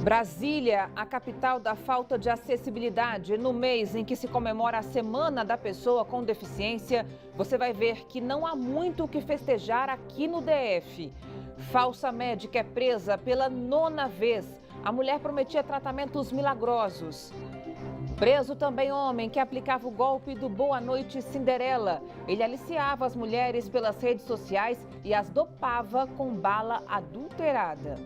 Brasília, a capital da falta de acessibilidade. No mês em que se comemora a Semana da Pessoa com Deficiência, você vai ver que não há muito o que festejar aqui no DF. Falsa médica é presa pela 9ª vez. A mulher prometia tratamentos milagrosos. Preso também homem que aplicava o golpe do Boa Noite Cinderela. Ele aliciava as mulheres pelas redes sociais e as dopava com bala adulterada.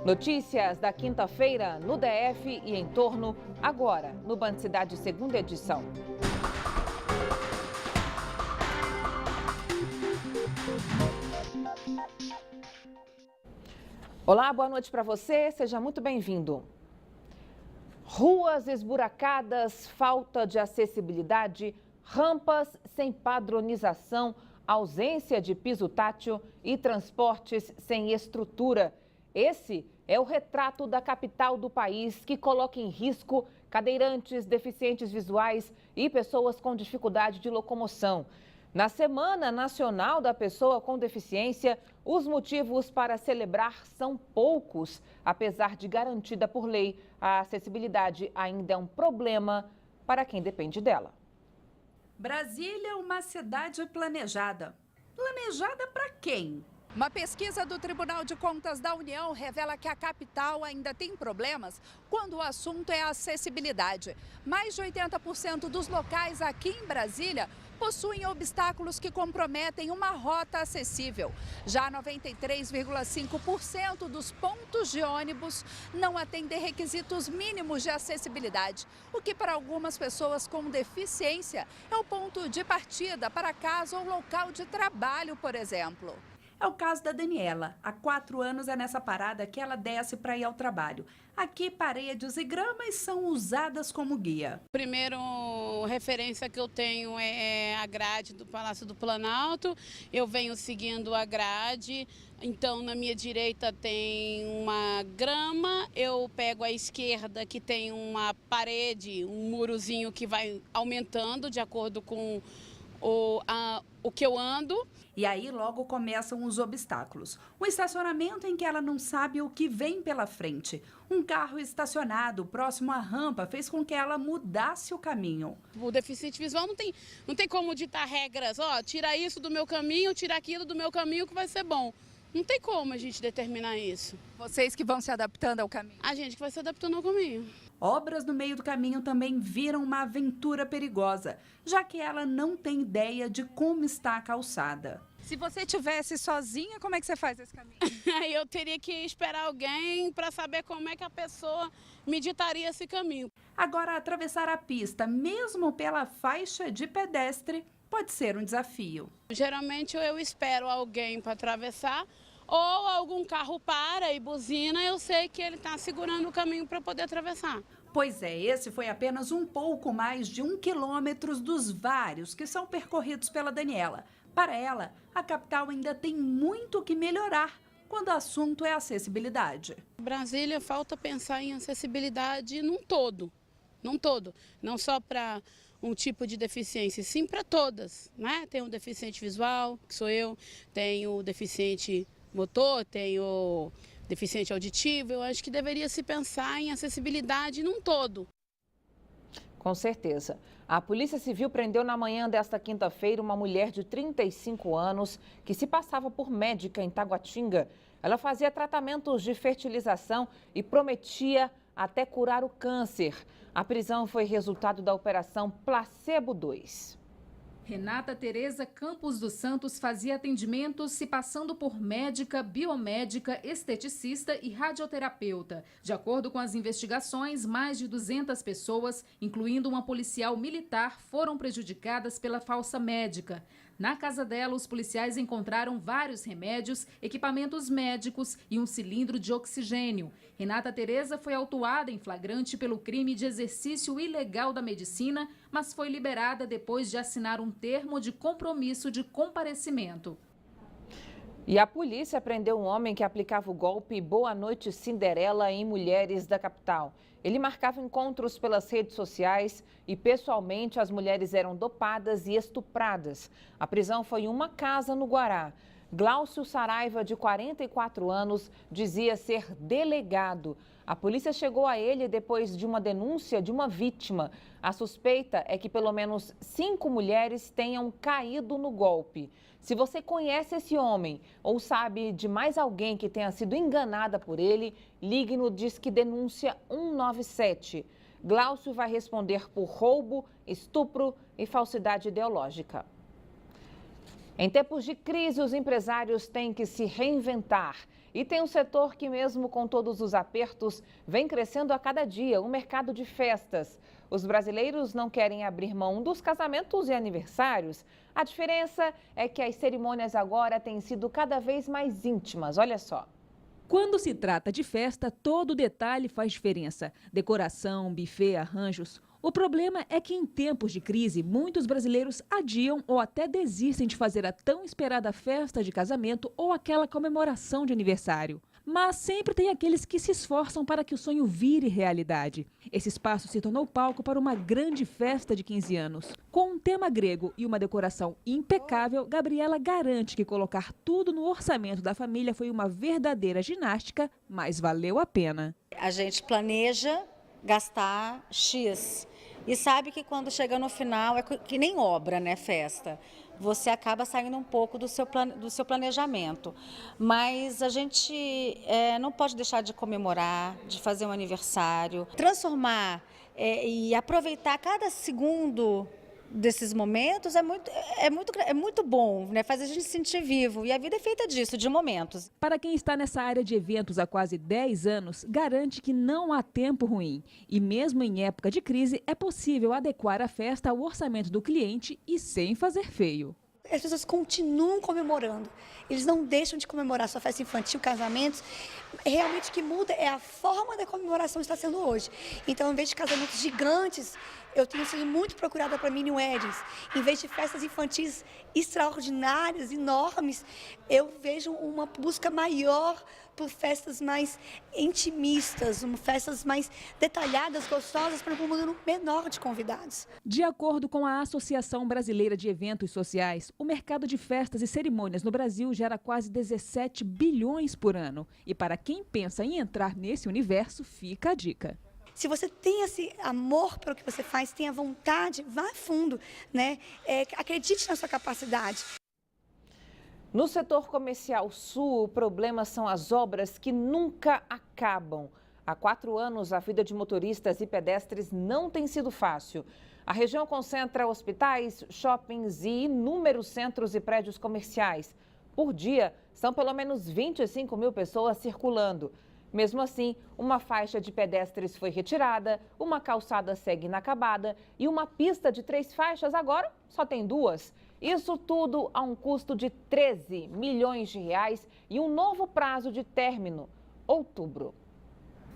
Notícias da quinta-feira no DF e em torno, agora no Band Cidade, segunda edição. Olá, boa noite para você, seja muito bem-vindo. Ruas esburacadas, falta de acessibilidade, rampas sem padronização, ausência de piso tátil e transportes sem estrutura. Esse é o retrato da capital do país que coloca em risco cadeirantes, deficientes visuais e pessoas com dificuldade de locomoção. Na Semana Nacional da Pessoa com Deficiência, os motivos para celebrar são poucos. Apesar de garantida por lei, a acessibilidade ainda é um problema para quem depende dela. Brasília é uma cidade planejada. Planejada para quem? Uma pesquisa do Tribunal de Contas da União revela que a capital ainda tem problemas quando o assunto é a acessibilidade. Mais de 80% dos locais aqui em Brasília possuem obstáculos que comprometem uma rota acessível. Já 93,5% dos pontos de ônibus não atendem requisitos mínimos de acessibilidade, o que para algumas pessoas com deficiência é o ponto de partida para casa ou local de trabalho, por exemplo. É o caso da Daniela. Há 4 anos é nessa parada que ela desce para ir ao trabalho. Aqui, paredes e gramas são usadas como guia. Primeiro referência que eu tenho é a grade do Palácio do Planalto. Eu venho seguindo a grade, então na minha direita tem uma grama, eu pego a esquerda que tem uma parede, um murozinho que vai aumentando de acordo com o que eu ando. E aí logo começam os obstáculos. Um estacionamento em que ela não sabe o que vem pela frente. Um carro estacionado próximo à rampa fez com que ela mudasse o caminho. O deficiente visual não tem como ditar regras, tira isso do meu caminho, tira aquilo do meu caminho que vai ser bom. Não tem como a gente determinar isso. Vocês que vão se adaptando ao caminho? A gente que vai se adaptando ao caminho. Obras no meio do caminho também viram uma aventura perigosa, já que ela não tem ideia de como está a calçada. Se você estivesse sozinha, como é que você faz esse caminho? Aí eu teria que esperar alguém para saber como é que a pessoa me ditaria esse caminho. Agora, atravessar a pista, mesmo pela faixa de pedestre, pode ser um desafio. Geralmente eu espero alguém para atravessar, ou algum carro para e buzina, eu sei que ele está segurando o caminho para poder atravessar. Pois é, esse foi apenas um pouco mais de 1 quilômetro dos vários que são percorridos pela Daniela. Para ela, a capital ainda tem muito que melhorar quando o assunto é acessibilidade. Brasília falta pensar em acessibilidade num todo, não só para um tipo de deficiência, sim para todas, né? Tem um deficiente visual, que sou eu, tem o deficiente motor, tem o deficiente auditivo. Eu acho que deveria se pensar em acessibilidade num todo. Com certeza. A Polícia Civil prendeu na manhã desta quinta-feira uma mulher de 35 anos que se passava por médica em Taguatinga. Ela fazia tratamentos de fertilização e prometia até curar o câncer. A prisão foi resultado da Operação Placebo 2. Renata Tereza Campos dos Santos fazia atendimentos se passando por médica, biomédica, esteticista e radioterapeuta. De acordo com as investigações, mais de 200 pessoas, incluindo uma policial militar, foram prejudicadas pela falsa médica. Na casa dela, os policiais encontraram vários remédios, equipamentos médicos e um cilindro de oxigênio. Renata Tereza foi autuada em flagrante pelo crime de exercício ilegal da medicina, mas foi liberada depois de assinar um termo de compromisso de comparecimento. E a polícia prendeu um homem que aplicava o golpe Boa Noite Cinderela em mulheres da capital. Ele marcava encontros pelas redes sociais e, pessoalmente, as mulheres eram dopadas e estupradas. A prisão foi em uma casa no Guará. Glaucio Saraiva, de 44 anos, dizia ser delegado. A polícia chegou a ele depois de uma denúncia de uma vítima. A suspeita é que pelo menos 5 mulheres tenham caído no golpe. Se você conhece esse homem ou sabe de mais alguém que tenha sido enganada por ele, ligue no Disque Denúncia 197. Glaucio vai responder por roubo, estupro e falsidade ideológica. Em tempos de crise, os empresários têm que se reinventar. E tem um setor que, mesmo com todos os apertos, vem crescendo a cada dia, o mercado de festas. Os brasileiros não querem abrir mão dos casamentos e aniversários. A diferença é que as cerimônias agora têm sido cada vez mais íntimas. Olha só. Quando se trata de festa, todo detalhe faz diferença. Decoração, buffet, arranjos. O problema é que em tempos de crise, muitos brasileiros adiam ou até desistem de fazer a tão esperada festa de casamento ou aquela comemoração de aniversário. Mas sempre tem aqueles que se esforçam para que o sonho vire realidade. Esse espaço se tornou palco para uma grande festa de 15 anos. Com um tema grego e uma decoração impecável, Gabriela garante que colocar tudo no orçamento da família foi uma verdadeira ginástica, mas valeu a pena. A gente planeja gastar X e sabe que quando chega no final é que nem obra, né, festa. Você acaba saindo um pouco do seu planejamento. Mas a gente não pode deixar de comemorar, de fazer um aniversário, transformar e aproveitar cada segundo desses momentos é muito bom, né? Faz a gente se sentir vivo. E a vida é feita disso, de momentos. Para quem está nessa área de eventos há quase 10 anos, garante que não há tempo ruim. E mesmo em época de crise, é possível adequar a festa ao orçamento do cliente e sem fazer feio. As pessoas continuam comemorando. Eles não deixam de comemorar sua festa infantil, casamentos. Realmente o que muda é a forma da comemoração que está sendo hoje. Então, em vez de casamentos gigantes, eu tenho sido muito procurada para mini weddings. Em vez de festas infantis extraordinárias, enormes, eu vejo uma busca maior por festas mais intimistas, festas mais detalhadas, gostosas, para um número menor de convidados. De acordo com a Associação Brasileira de Eventos Sociais, o mercado de festas e cerimônias no Brasil gera quase 17 bilhões por ano. E para quem pensa em entrar nesse universo, fica a dica. Se você tem esse amor pelo que você faz, tenha vontade, vá a fundo, né? Acredite na sua capacidade. No setor comercial sul, o problema são as obras que nunca acabam. Há 4 anos, a vida de motoristas e pedestres não tem sido fácil. A região concentra hospitais, shoppings e inúmeros centros e prédios comerciais. Por dia, são pelo menos 25 mil pessoas circulando. Mesmo assim, uma faixa de pedestres foi retirada, uma calçada segue inacabada e uma pista de 3 faixas agora só tem 2. Isso tudo a um custo de 13 milhões de reais e um novo prazo de término, outubro.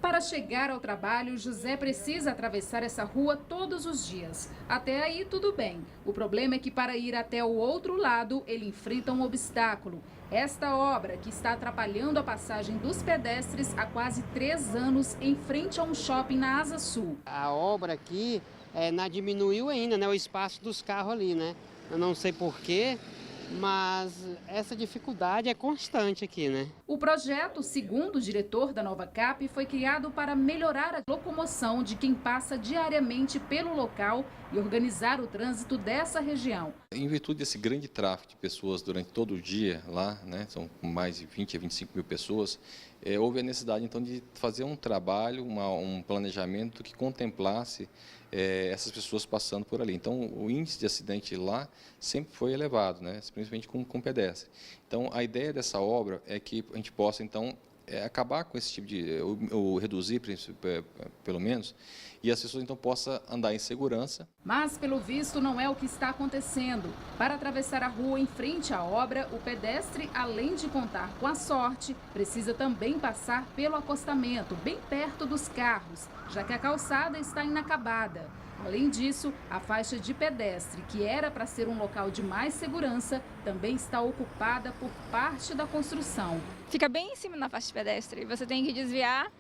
Para chegar ao trabalho, José precisa atravessar essa rua todos os dias. Até aí, tudo bem. O problema é que para ir até o outro lado, ele enfrenta um obstáculo. Esta obra, que está atrapalhando a passagem dos pedestres há quase 3 anos, em frente a um shopping na Asa Sul. A obra aqui diminuiu ainda, né, o espaço dos carros ali, né? Eu não sei porquê, mas essa dificuldade é constante aqui, né? O projeto, segundo o diretor da Nova Cap, foi criado para melhorar a locomoção de quem passa diariamente pelo local e organizar o trânsito dessa região. Em virtude desse grande tráfego de pessoas durante todo o dia lá, né, são mais de 20 a 25 mil pessoas, houve a necessidade então de fazer um trabalho, um planejamento que contemplasse essas pessoas passando por ali. Então, o índice de acidente lá sempre foi elevado, né, principalmente com pedestre. Então, a ideia dessa obra é que a gente possa, então, acabar com esse tipo de, ou reduzir, pelo menos, e as pessoas, então, possam andar em segurança. Mas, pelo visto, não é o que está acontecendo. Para atravessar a rua em frente à obra, o pedestre, além de contar com a sorte, precisa também passar pelo acostamento, bem perto dos carros, já que a calçada está inacabada. Além disso, a faixa de pedestre, que era para ser um local de mais segurança, também está ocupada por parte da construção. Fica bem em cima da faixa de pedestre. Você tem que desviar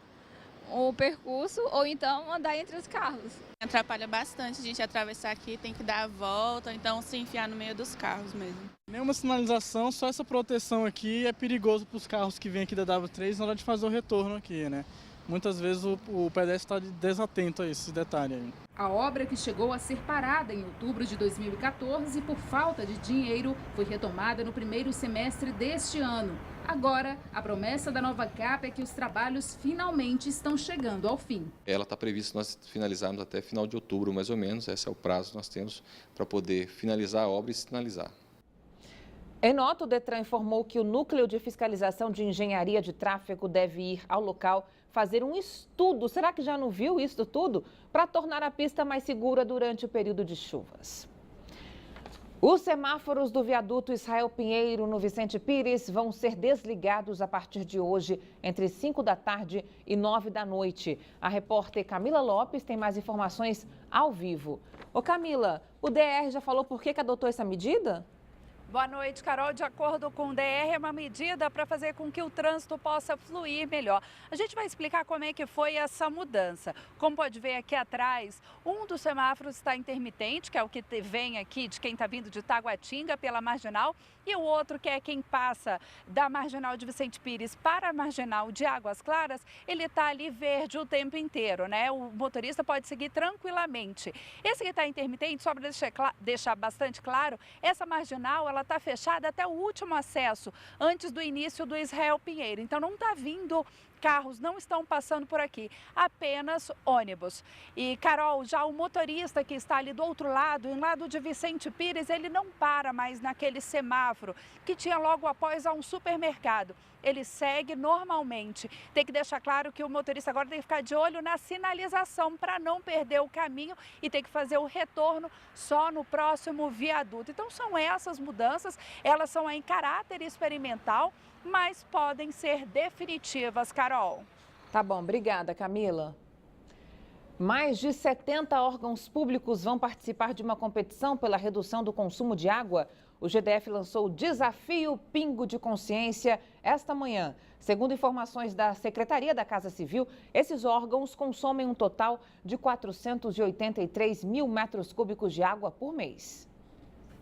o percurso ou então andar entre os carros. Atrapalha bastante a gente atravessar aqui, tem que dar a volta, então se enfiar no meio dos carros mesmo. Nenhuma sinalização, só essa proteção aqui é perigoso para os carros que vêm aqui da W3 na hora de fazer o retorno aqui, né? Muitas vezes o pedestre está desatento a esse detalhe aí. A obra, que chegou a ser parada em outubro de 2014 por falta de dinheiro, foi retomada no primeiro semestre deste ano. Agora, a promessa da nova CAP é que os trabalhos finalmente estão chegando ao fim. Ela está prevista nós finalizarmos até final de outubro, mais ou menos. Esse é o prazo que nós temos para poder finalizar a obra e sinalizar. Em nota, o Detran informou que o Núcleo de Fiscalização de Engenharia de Tráfego deve ir ao local fazer um estudo, será que já não viu isso tudo? Para tornar a pista mais segura durante o período de chuvas. Os semáforos do viaduto Israel Pinheiro, no Vicente Pires, vão ser desligados a partir de hoje, entre 5 da tarde e 9 da noite. A repórter Camila Lopes tem mais informações ao vivo. Ô Camila, o DR já falou por que adotou essa medida? Boa noite, Carol. De acordo com o DR, é uma medida para fazer com que o trânsito possa fluir melhor. A gente vai explicar como é que foi essa mudança. Como pode ver aqui atrás, um dos semáforos está intermitente, que é o que vem aqui de quem está vindo de Taguatinga pela Marginal, e o outro, que é quem passa da Marginal de Vicente Pires para a Marginal de Águas Claras, ele está ali verde o tempo inteiro, né? O motorista pode seguir tranquilamente. Esse que está intermitente, só para deixar bastante claro, essa Marginal, ela está fechada até o último acesso, antes do início do Israel Pinheiro. Então não está vindo carros, não estão passando por aqui, apenas ônibus. E, Carol, já o motorista que está ali do outro lado, em lado de Vicente Pires, ele não para mais naquele semáforo que tinha logo após a um supermercado. Ele segue normalmente. Tem que deixar claro que o motorista agora tem que ficar de olho na sinalização para não perder o caminho e tem que fazer o retorno só no próximo viaduto. Então são essas mudanças, elas são em caráter experimental, mas podem ser definitivas, Carol. Tá bom, obrigada, Camila. Mais de 70 órgãos públicos vão participar de uma competição pela redução do consumo de água. O GDF lançou o Desafio Pingo de Consciência esta manhã. Segundo informações da Secretaria da Casa Civil, esses órgãos consomem um total de 483 mil metros cúbicos de água por mês.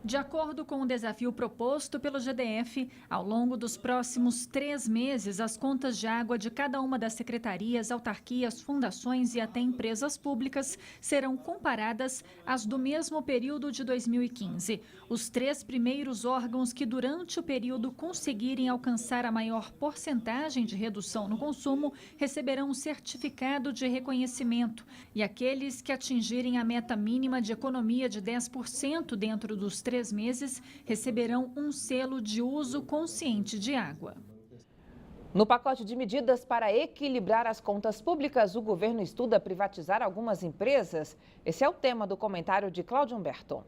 De acordo com o desafio proposto pelo GDF, ao longo dos próximos 3 meses, as contas de água de cada uma das secretarias, autarquias, fundações e até empresas públicas serão comparadas às do mesmo período de 2015. Os 3 primeiros órgãos que durante o período conseguirem alcançar a maior porcentagem de redução no consumo receberão um certificado de reconhecimento e aqueles que atingirem a meta mínima de economia de 10% dentro dos 3 meses receberão um selo de uso consciente de água. No pacote de medidas para equilibrar as contas públicas, o governo estuda privatizar algumas empresas. Esse é o tema do comentário de Cláudio Humberto.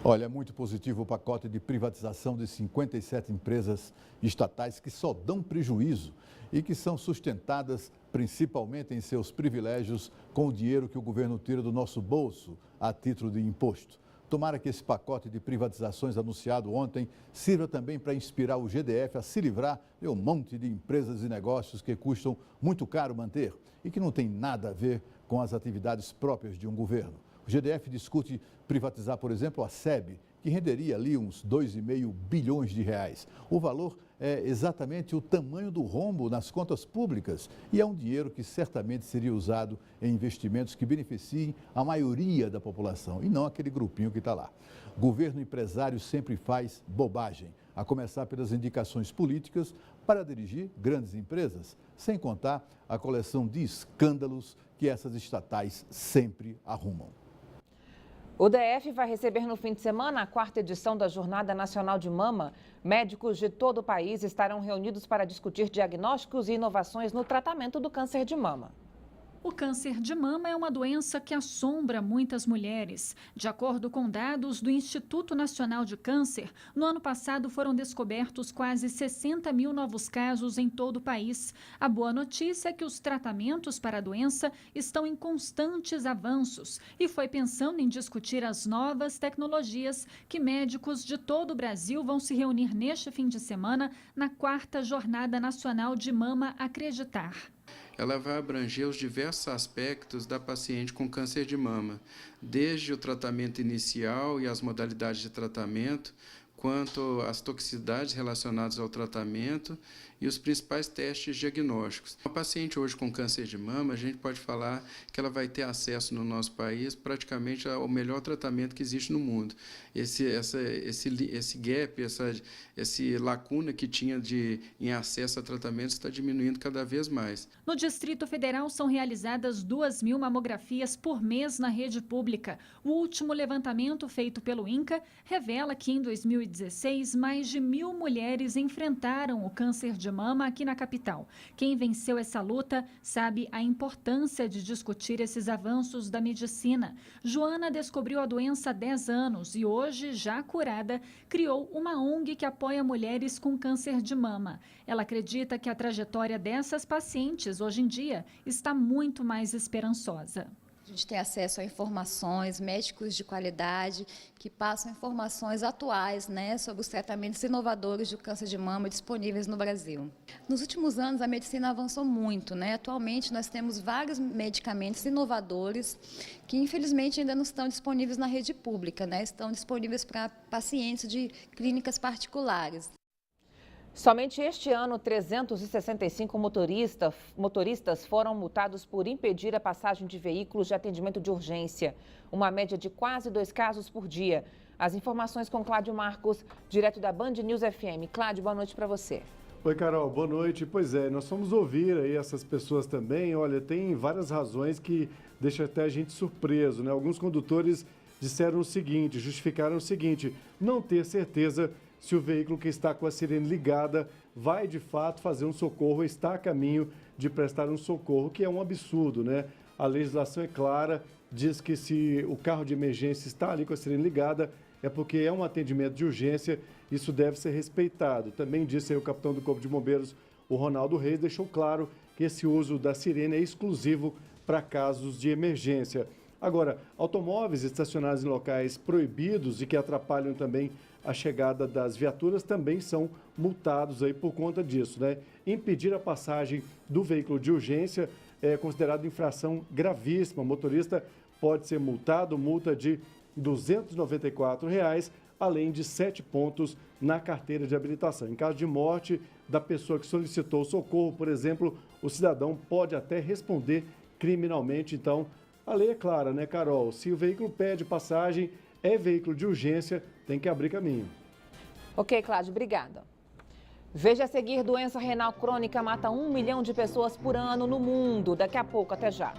Olha, é muito positivo o pacote de privatização de 57 empresas estatais que só dão prejuízo e que são sustentadas principalmente em seus privilégios com o dinheiro que o governo tira do nosso bolso a título de imposto. Tomara que esse pacote de privatizações anunciado ontem sirva também para inspirar o GDF a se livrar de um monte de empresas e negócios que custam muito caro manter e que não tem nada a ver com as atividades próprias de um governo. O GDF discute privatizar, por exemplo, a SEB, que renderia ali uns 2,5 bilhões de reais. O valor é exatamente o tamanho do rombo nas contas públicas e é um dinheiro que certamente seria usado em investimentos que beneficiem a maioria da população e não aquele grupinho que está lá. Governo empresário sempre faz bobagem, a começar pelas indicações políticas para dirigir grandes empresas, sem contar a coleção de escândalos que essas estatais sempre arrumam. O DF vai receber no fim de semana a 4ª edição da Jornada Nacional de Mama. Médicos de todo o país estarão reunidos para discutir diagnósticos e inovações no tratamento do câncer de mama. O câncer de mama é uma doença que assombra muitas mulheres. De acordo com dados do Instituto Nacional de Câncer, no ano passado foram descobertos quase 60 mil novos casos em todo o país. A boa notícia é que os tratamentos para a doença estão em constantes avanços e foi pensando em discutir as novas tecnologias que médicos de todo o Brasil vão se reunir neste fim de semana na 4ª Jornada Nacional de Mama Acreditar. ela vai abranger os diversos aspectos da paciente com câncer de mama, desde o tratamento inicial e as modalidades de tratamento, quanto às toxicidades relacionadas ao tratamento e os principais testes diagnósticos. Uma paciente hoje com câncer de mama, a gente pode falar que ela vai ter acesso no nosso país praticamente ao melhor tratamento que existe no mundo. Esse gap, essa lacuna que tinha em acesso a tratamentos está diminuindo cada vez mais. No Distrito Federal são realizadas 2.000 mamografias por mês na rede pública. O último levantamento feito pelo INCA revela que em 2016 mais de 1.000 mulheres enfrentaram o câncer de mama aqui na capital. Quem venceu essa luta sabe a importância de discutir esses avanços da medicina. Joana descobriu a doença há 10 anos e hoje, já curada, criou uma ONG que apoia mulheres com câncer de mama. Ela acredita que a trajetória dessas pacientes hoje em dia está muito mais esperançosa. A gente tem acesso a informações, médicos de qualidade, que passam informações atuais, sobre os tratamentos inovadores do câncer de mama disponíveis no Brasil. Nos últimos anos, a medicina avançou muito, Atualmente, nós temos vários medicamentos inovadores que, infelizmente, ainda não estão disponíveis na rede pública, Estão disponíveis para pacientes de clínicas particulares. Somente este ano, 365 motoristas foram multados por impedir a passagem de veículos de atendimento de urgência. Uma média de quase 2 casos por dia. As informações com Cláudio Marcos, direto da Band News FM. Cláudio, boa noite para você. Oi, Carol, boa noite. Pois é, nós vamos ouvir aí essas pessoas também. Olha, tem várias razões que deixam até a gente surpreso, Alguns condutores disseram o seguinte, justificaram o seguinte: não ter certeza se o veículo que está com a sirene ligada vai de fato fazer um socorro, está a caminho de prestar um socorro, que é um absurdo, A legislação é clara, diz que se o carro de emergência está ali com a sirene ligada, é porque é um atendimento de urgência, isso deve ser respeitado. Também disse aí o capitão do Corpo de Bombeiros, o Ronaldo Reis, deixou claro que esse uso da sirene é exclusivo para casos de emergência. Agora, automóveis estacionados em locais proibidos e que atrapalham também a chegada das viaturas também são multados aí por conta disso, Impedir a passagem do veículo de urgência é considerado infração gravíssima. O motorista pode ser multado, multa de R$ 294, além de 7 pontos na carteira de habilitação. Em caso de morte da pessoa que solicitou socorro, por exemplo, o cidadão pode até responder criminalmente. Então, a lei é clara, Carol? Se o veículo pede passagem, é veículo de urgência, tem que abrir caminho. Ok, Cláudio, obrigada. Veja a seguir: doença renal crônica mata 1 milhão de pessoas por ano no mundo. Daqui a pouco, até já.